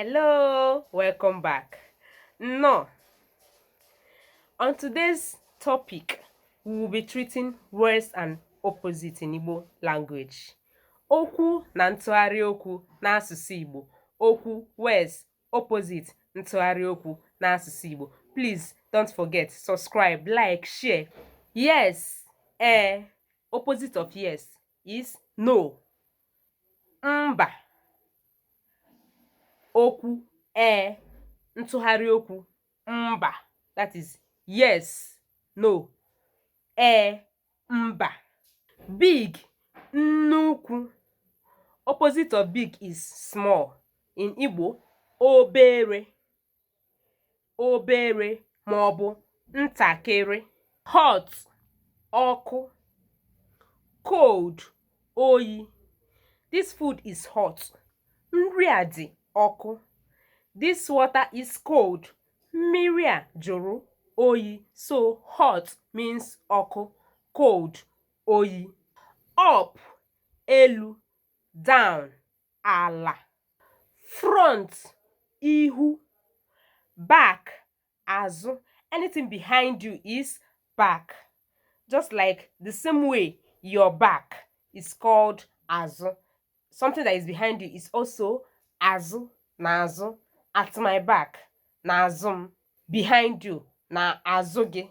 Hello, welcome back. No, on today's topic, we will be treating words and opposites in Igbo language. Okwu na ntughari okwu n'asụsụ Igbo. Okwu, words, opposite, ntughari okwu n'asụsụ Igbo. Please don't forget, subscribe, like, share. Yes, opposite of yes is no. Mba. Okwu, ntụgharị okwu, mba, that is yes, no, mba. Big, nnukwu. Opposite of big is small. In Igbo, obere, obere maọbụ ntakịrị. Hot, ọkụ. Cold, oyi. This food is hot. Nri a dị ọkụ. This water is cold. Mmiri a jụrụ oyi. So hot means ọkụ, cold oyi. Up, elu, down, ala. Front, ihu. Back, azụ. Anything behind you is back. Just like the same way your back is called azụ. Something that is behind you is also azụ na azụ. At my back, na azụ m. Behind you, na azụ gị.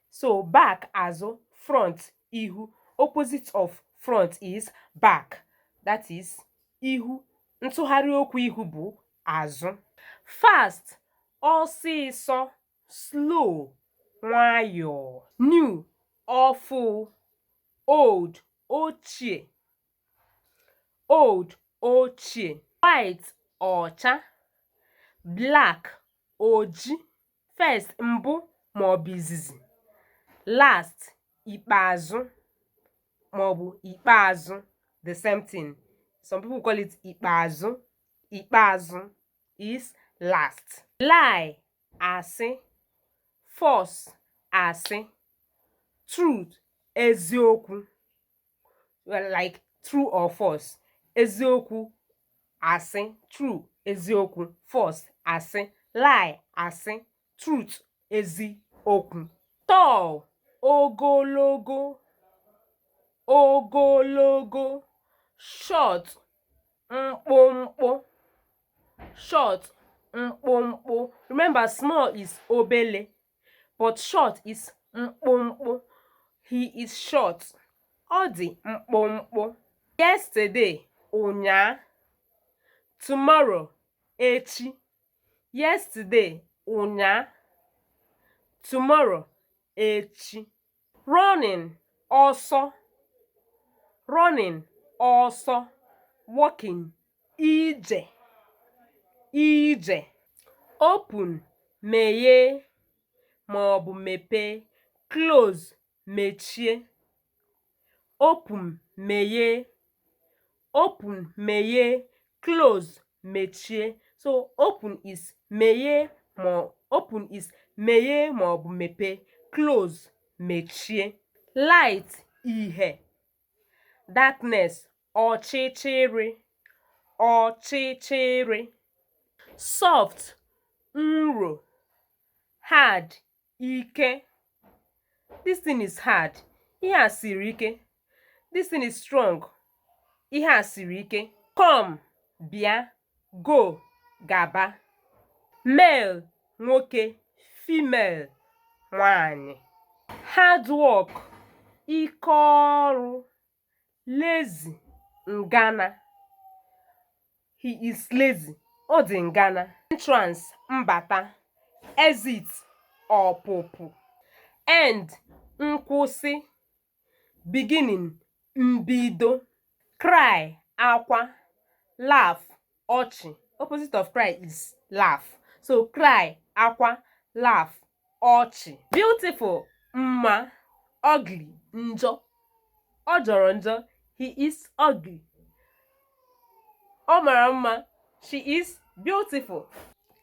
So back, azụ, front, ihu. Opposite of front is back. That is ihu. Ntụgharị okwu ihu bụ azụ. Fast, ọsịsọ, slow, nwayọọ. New, ọfụ. Old, ochie. Old, ochie. White, ọcha. Black, oji. First, mbụ maọbụ izizi. Last, ikpeazụ maọbụ ikpeazụ. The same thing. Some people call it ikpeazụ. Ikpeazụ is last. Lie, asị. False, asị. Truth, eziokwu. Well, like true or false. Eziokwu, asị. True, eziokwu. False, asị. Lie, asị. Truth, eziokwu. Tall, ogologo. Ogologo. Short, mkpụmkpụ. Short, mkpụmkpụ. Remember, small is obele, but short is mkpụmkpụ. He is short. Ọ dị mkpụmkpụ. Yesterday, ụnyaa. Tomorrow, echi. Yesterday, ụnyaa. Tomorrow, echi. Running, ọsọ. Running, ọsọ. Walking, ije. Ije. Open, meghee maọbụ mepee. Close, mechie. Open, meghee. Open, meghee. Close, mechie. So open is meghee maọbụ mepee. Close, mechie. Light, ìhè. Darkness, ọchịchịrị. Ọchịchịrị. Soft, nro. Hard, ike. This thing is hard. Ihe a siri ike. This thing is strong. Ihe a siri ike. Come, bịa. Go, gaba. Male, nwoke. Female, nwanyị. Hard work, ike ọrụ. Lazy, ngana. He is lazy. Ọ dị ngana. Entrance, mbata. Exit, ọpụpụ. End, nkwụsị. Beginning, mbido. Cry, akwa. Laugh, ọchị. Opposite of cry is laugh. So cry, akwa, laugh, ọchị. Beautiful, mma. Ugly, njọ. Ọ jọrọ njọ. He is ugly. Ọ mara mma. She is beautiful.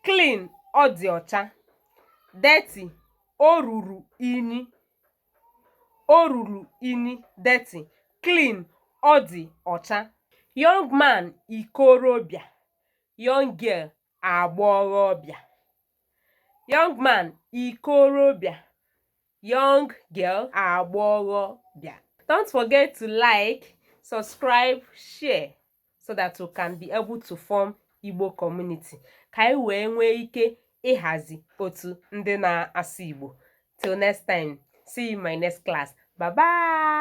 Clean, ọ dị ọcha. Dirty, o ruru unyi. O ruru unyi, dirty. Clean, ọ dị ọcha. Young man, ikorobịa. young girl, agbọghọbịa. Young man, ikorobịa. Young girl, agbọghọbịa. Don't forget to like, subscribe, share so that we can be able to form Igbo community. Ka anyị wee nwee ike ịhazi otu ndị na-asụ Igbo. Till next time, see you in my next class. Bye bye.